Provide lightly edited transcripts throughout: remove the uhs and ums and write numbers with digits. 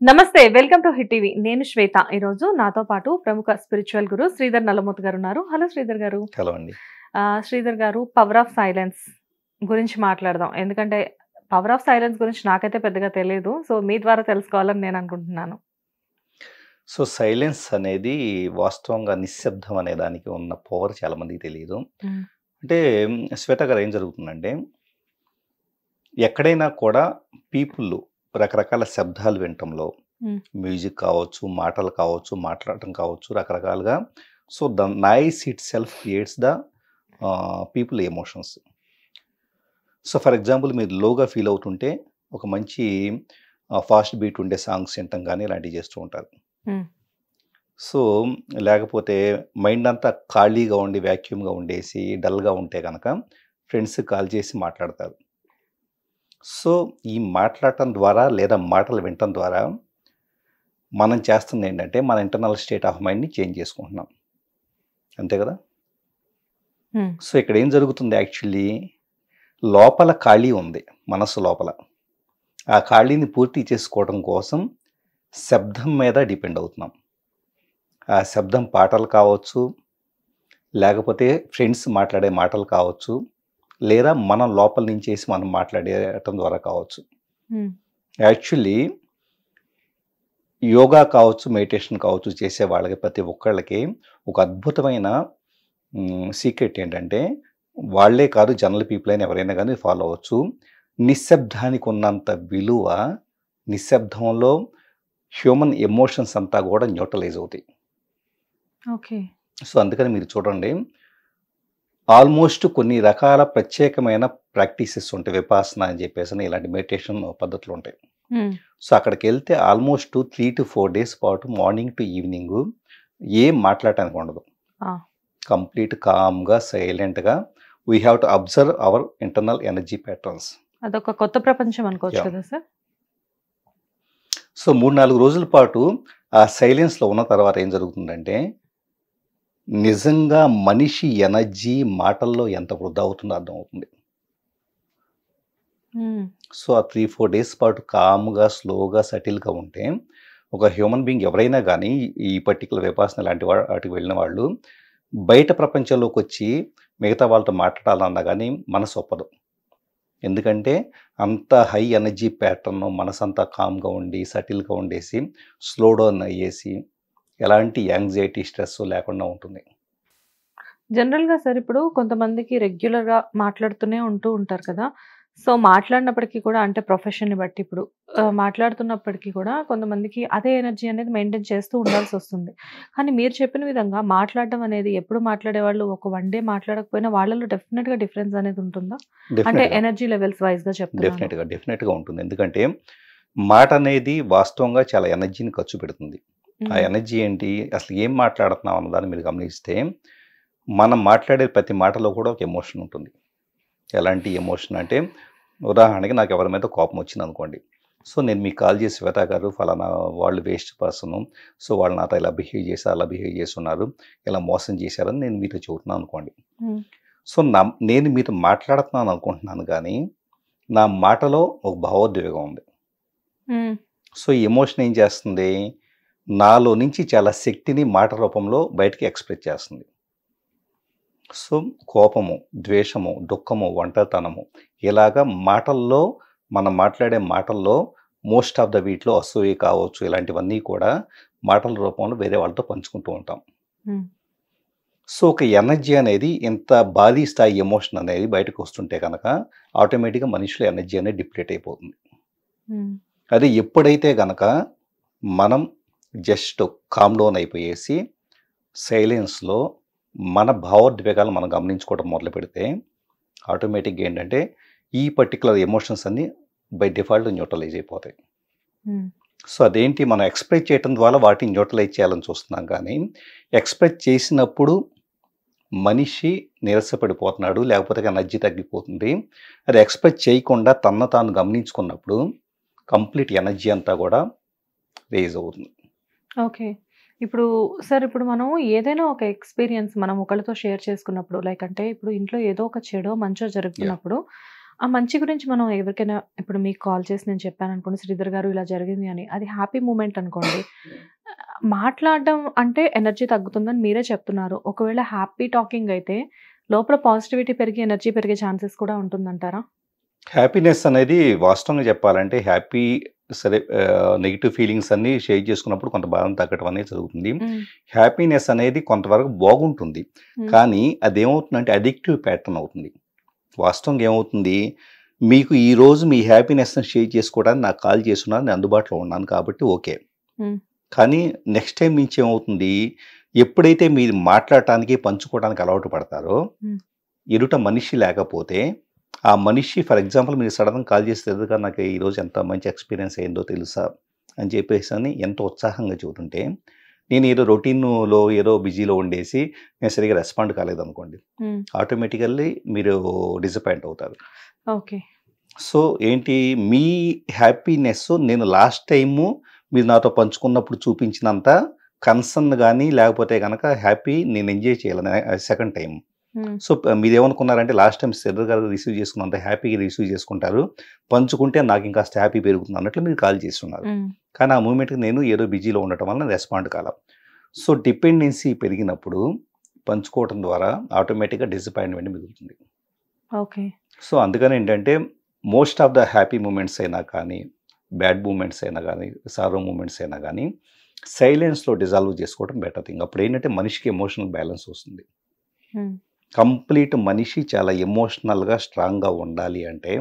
నమస్తే welcome to hit TV నేను శ్వేత ఈ రోజు నాతో పాటు ప్రముఖ స్పిరిచువల్ గురు శ్రీధర్ నల్లమూత్ గారు ఉన్నారు. హలో శ్రీధర్ గారు. హలో అండి. శ్రీధర్ గారు పవర్ ఆఫ్ సైలెన్స్ గురించి మాట్లాడదాం. ఎందుకంటే పవర్ ఆఫ్ సైలెన్స్ గురించి నాకైతే పెద్దగా తెలియదు. సో మీ ద్వారా తెలుసుకోవాలని నేను అనుకుంటున్నాను. సో సైలెన్స్ అనేది వాస్తవంగా నిశ్శబ్దం అనే దానికి ఉన్న పవర్ చాలా మందికి తెలియదు. అంటే శ్వేత గారు ఏం జరుగుతుందంటే ఎక్కడైనా కూడా పీపుల్ రకరకాల శబ్దాలు వినటంలో మ్యూజిక్ కావచ్చు, మాటలు కావచ్చు, మాట్లాడటం కావచ్చు, రకరకాలుగా. So the noise it self creates the people emotions. So for example మీరు లోగా ఫీల్ అవుతుంటే ఒక మంచి ఫాస్ట్ బీట్ ఉండే సాంగ్స్ వినటం కానీ ఇలాంటివి చేస్తూ ఉంటారు. సో లేకపోతే మైండ్ అంతా ఖాళీగా ఉండి వ్యాక్యూమ్గా ఉండేసి డల్గా ఉంటే కనుక ఫ్రెండ్స్ కాల్ చేసి మాట్లాడతారు. సో ఈ మాట్లాడటం ద్వారా లేదా మాటలు వినటం ద్వారా మనం చేస్తుంది ఏంటంటే మన ఇంటర్నల్ స్టేట్ ఆఫ్ మైండ్ని చేంజ్ చేసుకుంటున్నాం, అంతే కదా. సో ఇక్కడ ఏం జరుగుతుంది, యాక్చువల్లీ లోపల ఖాళీ ఉంది, మనసు లోపల. ఆ ఖాళీని పూర్తి చేసుకోవడం కోసం శబ్దం మీద డిపెండ్ అవుతున్నాం. ఆ శబ్దం పాటలు కావచ్చు, లేకపోతే ఫ్రెండ్స్ మాట్లాడే మాటలు కావచ్చు, లేదా మనం లోపల నుంచేసి మనం మాట్లాడటం ద్వారా కావచ్చు. యాక్చువల్లీ యోగా కావచ్చు, మెడిటేషన్ కావచ్చు చేసే వాళ్ళకి ప్రతి ఒక్కళ్ళకి ఒక అద్భుతమైన సీక్రెట్ ఏంటంటే, వాళ్ళే కాదు జనరల్ పీపుల్ అయినా ఎవరైనా కానీ ఫాలో అవ్వచ్చు. నిశ్శబ్దానికి ఉన్నంత విలువ నిశ్శబ్దంలో హ్యూమన్ ఎమోషన్స్ అంతా కూడా న్యూట్రలైజ్ అవుతాయి. ఓకే. సో అందుకని మీరు చూడండి, ఆల్మోస్ట్ కొన్ని రకాల ప్రత్యేకమైన ప్రాక్టీసెస్ ఉంటాయి, విపాసన అని చెప్పేసి ఇలాంటి మెడిటేషన్ పద్ధతులు ఉంటాయి. సో అక్కడికి వెళ్తే ఆల్మోస్ట్ 3 to 4 days పాటు మార్నింగ్ టు ఈవినింగ్ ఏం మాట్లాడటానికి ఉండదు. కంప్లీట్ కామ్గా సైలెంట్గా we have to observe hour internal energy patterns. అదొక కొత్త ప్రపంచం అనుకోవచ్చు కదా సార్. సో 3-4 రోజుల పాటు ఆ సైలెన్స్లో ఉన్న తర్వాత ఏం జరుగుతుందంటే, నిజంగా మనిషి ఎనర్జీ మాటల్లో ఎంత వృధా అవుతుందో అర్థమవుతుంది. సో ఆ 3-4 days పాటు కామ్గా స్లోగా సటిల్గా ఉంటే ఒక హ్యూమన్ బీయింగ్ ఎవరైనా కానీ ఈ పర్టికులర్ విపాసన లాంటి వాటికి వెళ్ళిన వాళ్ళు బయట ప్రపంచంలోకి వచ్చి మిగతా వాళ్ళతో మాట్లాడాలన్నా కానీ మనసు ఒప్పదు. ఎందుకంటే అంత హై ఎనర్జీ ప్యాటర్న్ మనసంతా కామ్గా ఉండి సటిల్గా ఉండేసి స్లో డౌన్ అయ్యేసి ఎలాంటి యాంగ్జైటీ స్ట్రెస్ లేకుండా ఉంటుంది. జనరల్గా సార్ ఇప్పుడు కొంతమందికి రెగ్యులర్గా మాట్లాడుతూనే ఉంటారు కదా. సో మాట్లాడినప్పటికీ కూడా అంటే ప్రొఫెషన్ని బట్టి ఇప్పుడు మాట్లాడుతున్నప్పటికీ కూడా కొంతమందికి అదే ఎనర్జీ అనేది మెయింటైన్ చేస్తూ ఉండాల్సి వస్తుంది. కానీ మీరు చెప్పిన విధంగా మాట్లాడడం అనేది ఎప్పుడు మాట్లాడేవాళ్ళు ఒక 1 day మాట్లాడకపోయినా వాళ్ళలో డెఫినెట్గా డిఫరెన్స్ అనేది ఉంటుందా? అంటే ఎనర్జీ లెవెల్స్ వైజ్గా చెప్తాను. డెఫినెట్గా ఉంటుంది. ఎందుకంటే మాట అనేది వాస్తవంగా చాలా ఎనర్జీని ఖర్చు పెడుతుంది. ఆ ఎనర్జీ ఏంటి, అసలు ఏం మాట్లాడుతున్నాం అన్నదాన్ని మీరు గమనిస్తే మనం మాట్లాడే ప్రతి మాటలో కూడా ఒక ఎమోషన్ ఉంటుంది. ఎలాంటి ఎమోషన్ అంటే, ఉదాహరణకి నాకు ఎవరి మీద కోపం వచ్చింది అనుకోండి. సో నేను మీకు కాల్ చేసి శ్వేత గారు ఫలానా వాళ్ళు వేస్ట్ పర్సను, సో వాళ్ళు నాతో ఇలా బిహేవ్ చేసి అలా బిహేవ్ చేస్తున్నారు, ఇలా మోసం చేశారని నేను మీతో చెబుతున్నాను అనుకోండి. సో నేను మీతో మాట్లాడుతున్నాను అనుకుంటున్నాను, కానీ నా మాటలో ఒక భావోద్వేగం ఉంది. సో ఈ ఎమోషన్ ఏం చేస్తుంది, నాలో నుంచి చాలా శక్తిని మాట రూపంలో బయటికి ఎక్స్ప్రెస్ చేస్తుంది. సో కోపము, ద్వేషము, దుఃఖము, ఒంటరితనము ఇలాగా మాటల్లో మనం మాట్లాడే మాటల్లో మోస్ట్ ఆఫ్ ద వీటిలో అసూయ కావచ్చు, ఇలాంటివన్నీ కూడా మాటల రూపంలో వేరే వాళ్ళతో పంచుకుంటూ ఉంటాం. సో ఒక ఎనర్జీ అనేది ఇంత భారీ స్థాయి ఎమోషన్ అనేది బయటకు వస్తుంటే కనుక ఆటోమేటిక్గా మనిషిలో ఎనర్జీ అనేది డిప్లీట్ అయిపోతుంది. అది ఎప్పుడైతే కనుక మనం జస్ట్ కామ్ డౌన్ అయిపోయేసి సైలెన్స్లో మన భావోద్వేగాలు మనం గమనించుకోవడం మొదలు పెడితే ఆటోమేటిక్గా ఏంటంటే ఈ పర్టికులర్ ఎమోషన్స్ అన్నీ బై డిఫాల్ట్ న్యూట్రలైజ్ అయిపోతాయి. సో అదేంటి, మనం ఎక్స్ప్రెస్ చేయడం ద్వారా వాటిని న్యూట్రలైజ్ చేయాలని చూస్తున్నాం, కానీ ఎక్స్ప్రెస్ చేసినప్పుడు మనిషి నీరసపడిపోతున్నాడు, లేకపోతే ఎనర్జీ తగ్గిపోతుంది. అది ఎక్స్ప్రెస్ చేయకుండా తనను తాను గమనించుకున్నప్పుడు కంప్లీట్ ఎనర్జీ అంతా కూడా రేజ్ అవుతుంది. ఓకే. ఇప్పుడు సార్ ఇప్పుడు మనం ఏదైనా ఒక ఎక్స్పీరియన్స్ మనం ఒకళ్ళతో షేర్ చేసుకున్నప్పుడు లైక్ అంటే ఇప్పుడు ఇంట్లో ఏదో ఒక చెడో మంచో జరుగుతున్నప్పుడు ఆ మంచి గురించి మనం ఎవరికైనా ఇప్పుడు మీకు కాల్ చేసి నేను చెప్పాను అనుకోండి, శ్రీధర్ గారు ఇలా జరిగింది అని. అది హ్యాపీ మూమెంట్ అనుకోండి. మాట్లాడడం అంటే ఎనర్జీ తగ్గుతుందని మీరే చెప్తున్నారు. ఒకవేళ హ్యాపీ టాకింగ్ అయితే లోపల పాజిటివిటీ పెరిగి ఎనర్జీ పెరిగే ఛాన్సెస్ కూడా ఉంటుందంటారా? హ్యాపీనెస్ అనేది వాస్తవంగా చెప్పాలంటే సరే నెగెటివ్ ఫీలింగ్స్ అన్నీ షేర్ చేసుకున్నప్పుడు కొంత బాధను తగ్గడం అనేది జరుగుతుంది. హ్యాపీనెస్ అనేది కొంతవరకు బాగుంటుంది. కానీ అదేమవుతుందంటే అడిక్టివ్ ప్యాటర్న్ అవుతుంది. వాస్తవంగా ఏమవుతుంది, మీకు ఈరోజు మీ హ్యాపీనెస్ని షేర్ చేసుకోవడానికి నాకు కాల్ చేస్తున్నారు, నేను అందుబాటులో ఉన్నాను కాబట్టి ఓకే. కానీ నెక్స్ట్ టైం నుంచి ఏమవుతుంది, ఎప్పుడైతే మీరు మాట్లాడటానికి పంచుకోవడానికి అలవాటు పడతారో ఎదుట మనిషి లేకపోతే ఆ మనిషి ఫర్ ఎగ్జాంపుల్ మీరు సడన్గా కాల్ చేస్తే ఎదురుగా నాకు ఈరోజు ఎంత మంచి ఎక్స్పీరియన్స్ అయిందో తెలుసా అని చెప్పేసి అని ఎంతో ఉత్సాహంగా చూస్తుంటే నేను ఏదో రొటీన్లో ఏదో బిజీలో ఉండేసి నేను సరిగ్గా రెస్పాండ్ కాలేదనుకోండి, ఆటోమేటికల్లీ మీరు డిసప్పాయింట్ అవుతారు. ఓకే. సో ఏంటి, మీ హ్యాపీనెస్ నేను లాస్ట్ టైము మీరు నాతో పంచుకున్నప్పుడు చూపించినంత కన్సర్న్ కానీ లేకపోతే కనుక హ్యాపీ నేను ఎంజాయ్ చేయాలని సెకండ్ టైం. సో మీరేమనుకున్నారంటే last time Sridhar garu receive చేసుకున్నంత హ్యాపీగా రిసీవ్ చేసుకుంటారు, పంచుకుంటే నాకు ఇంకాస్త హ్యాపీ పెరుగుతుంది అన్నట్లు మీరు కాల్ చేస్తున్నారు. కానీ ఆ మూమెంట్కి నేను ఏదో బిజీలో ఉండటం వల్ల రెస్పాండ్ కాలం. సో డిపెండెన్సీ పెరిగినప్పుడు పంచుకోవడం ద్వారా ఆటోమేటిక్గా డిసప్పాయింట్మెంట్ మిగులుతుంది. ఓకే. సో అందుకని ఏంటంటే most of the happy moments అయినా కానీ బ్యాడ్ మూమెంట్స్ అయినా కానీ సారో మూమెంట్స్ అయినా కానీ సైలెన్స్లో డిజాల్వ్ చేసుకోవడం బెటర్ థింగ్. అప్పుడు ఏంటంటే మనిషికి ఎమోషనల్ బ్యాలెన్స్ వస్తుంది. కంప్లీట్ మనిషి చాలా ఎమోషనల్గా స్ట్రాంగ్గా ఉండాలి అంటే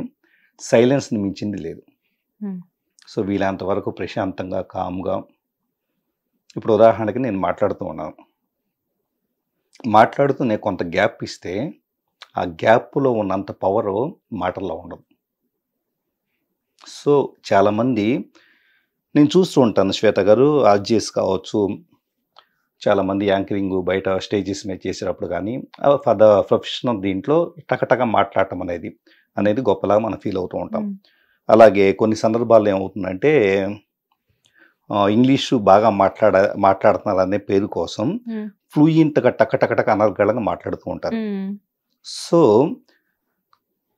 సైలెన్స్ని మించింది లేదు. సో వీలైనంత వరకు ప్రశాంతంగా కామ్గా, ఇప్పుడు ఉదాహరణకి నేను మాట్లాడుతూ ఉన్నాను, మాట్లాడుతూ నేను కొంత గ్యాప్ ఇస్తే ఆ గ్యాప్లో ఉన్నంత పవర్ మాటల్లో ఉండదు. సో చాలామంది నేను చూస్తూ ఉంటాను, శ్వేత గారు ఆర్జీఎస్ కావచ్చు, చాలామంది యాంకరింగ్ బయట స్టేజెస్ మీద చేసేటప్పుడు కానీ ఫర్ ద ప్రొఫెషనల్ దీంట్లో టకటక మాట్లాడటం అనేది గొప్పలాగా మనం ఫీల్ అవుతూ ఉంటాం. అలాగే కొన్ని సందర్భాల్లో ఏమవుతుందంటే ఇంగ్లీషు బాగా మాట్లాడుతున్నారు అనే పేరు కోసం ఫ్లూయెంట్గా టకటకటక అనర్గళంగా మాట్లాడుతూ ఉంటారు. సో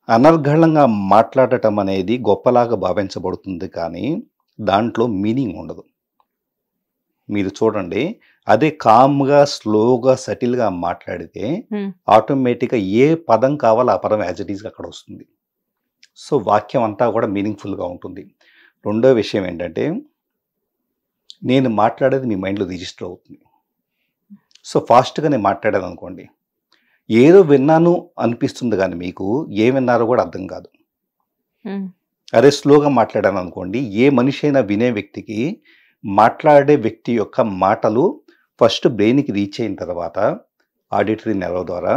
అనర్గళంగా మాట్లాడటం అనేది గొప్పలాగా భావించబడుతుంది, కానీ దాంట్లో మీనింగ్ ఉండదు. మీరు చూడండి, అదే కామ్గా స్లోగా సటిల్గా మాట్లాడితే ఆటోమేటిక్గా ఏ పదం కావాలో ఆ పదం యాజ్ ఇట్ ఈస్గా అక్కడ వస్తుంది. సో వాక్యం అంతా కూడా మీనింగ్ఫుల్గా ఉంటుంది. రెండో విషయం ఏంటంటే నేను మాట్లాడేది మీ మైండ్లో రిజిస్టర్ అవుతుంది. సో ఫాస్ట్గా నేను మాట్లాడాను అనుకోండి, ఏదో విన్నాను అనిపిస్తుంది కానీ మీకు ఏ విన్నారో కూడా అర్థం కాదు. అదే స్లోగా మాట్లాడాను అనుకోండి, ఏ మనిషి అయినా వినే వ్యక్తికి మాట్లాడే వ్యక్తి యొక్క మాటలు ఫస్ట్ బ్రెయిన్కి రీచ్ అయిన తర్వాత ఆడిటరీ నెర్వ్ ద్వారా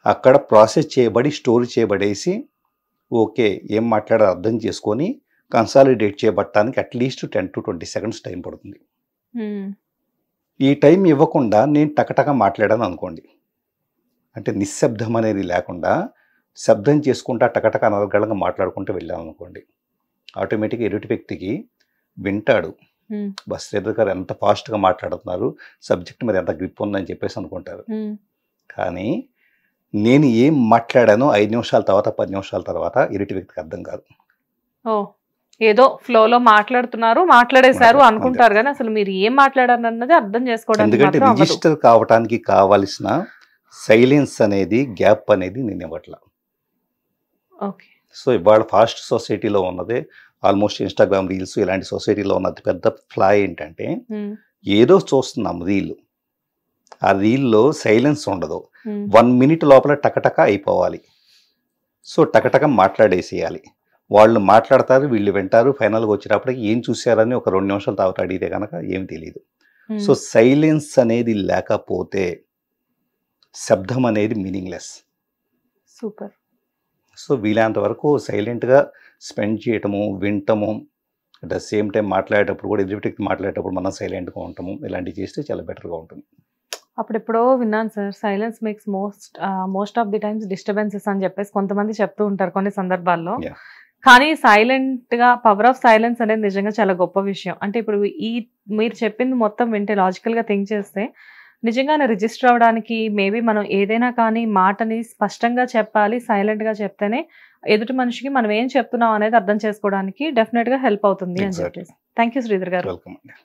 అక్కడ ప్రాసెస్ చేయబడి స్టోర్ చేయబడేసి ఓకే ఏం మాట్లాడారో అర్థం చేసుకొని కన్సాలిడేట్ చేయబట్టడానికి అట్లీస్ట్ 10 to 20 seconds టైం పడుతుంది. ఈ టైం ఇవ్వకుండా నేను టకటక మాట్లాడాను అనుకోండి, అంటే నిశ్శబ్దం అనేది లేకుండా శబ్దం చేసుకుంటా టకటక అనర్గళంగా మాట్లాడుకుంటూ వెళ్ళాను అనుకోండి, ఆటోమేటిక్గా ఎదుటి వ్యక్తికి వింటాడు, బస్ శ్రీధర్ గారు ఎంత ఫాస్ట్గా మాట్లాడుతున్నారు, సబ్జెక్ట్ మీద ఎంత గ్రిప్ ఉందని చెప్పేసి అనుకుంటారు. కానీ నేను ఏం మాట్లాడానో 5 నిమిషాల తర్వాత 10 నిమిషాల తర్వాత ఎదుటి వ్యక్తికి అర్థం కాదు. ఏదో ఫ్లోలో మాట్లాడేశారు అనుకుంటారు, కానీ అసలు మీరు ఏం మాట్లాడారు అన్నది అర్థం చేసుకోవడానికి, ఎందుకంటే రిజిస్టర్ కావడానికి కావాల్సిన సైలెన్స్ అనేది గ్యాప్ అనేది నేను ఇవ్వట్లా. సో ఇవాళ ఫాస్ట్ సొసైటీలో ఉన్నదే ఆల్మోస్ట్ ఇన్స్టాగ్రామ్ రీల్స్ ఇలాంటి సొసైటీలో ఉన్న అతి పెద్ద ఫ్లా ఏంటంటే ఏదో చూస్తున్నాం రీల్, ఆ రీల్లో సైలెన్స్ ఉండదు. 1 minute లోపల టకటక అయిపోవాలి. సో టకటక మాట్లాడేసేయాలి. వాళ్ళు మాట్లాడతారు, వీళ్ళు వింటారు, ఫైనల్గా వచ్చేటప్పటికి ఏం చూశారని ఒక 2 నిమిషాల తర్వాత అడిగితే కనుక ఏం తెలియదు. సో సైలెన్స్ అనేది లేకపోతే శబ్దం అనేది మీనింగ్లెస్. సూపర్. సో వీలైనంత వరకు సైలెంట్గా స్పెండ్ చేయటము, వింటము, అట్ ద సేమ్ టైం మాట్లాడేటప్పుడు కూడా ఎదుటి మాట్లాడేటప్పుడు మనం సైలెంట్గా ఉంటాము, ఇలాంటివి చేస్తే చాలా బెటర్గా ఉంటుంది. అప్పుడెప్పుడో విన్నాను sir, silence makes most of the times disturbances అని చెప్పేసి కొంతమంది చెప్తూ ఉంటారు కొన్ని సందర్భాల్లో. కానీ సైలెంట్గా పవర్ ఆఫ్ సైలెన్స్ అనేది నిజంగా చాలా గొప్ప విషయం. అంటే ఇప్పుడు మీరు చెప్పింది మొత్తం వింటే లాజికల్గా థింక్ చేస్తే నిజంగానే రిజిస్టర్ అవ్వడానికి మేబీ మనం ఏదైనా కానీ మాటని స్పష్టంగా చెప్పాలి, సైలెంట్‌గా చెప్తేనే ఎదుటి మనిషికి మనం ఏం చెప్తున్నాం అనేది అర్థం చేసుకోవడానికి డెఫినిట్‌గా హెల్ప్ అవుతుంది అని ఎగ్జాక్ట్‌లీ. చెప్పేసి. థాంక్ యూ శ్రీధర్ గారు. వెల్కమ్ అండి.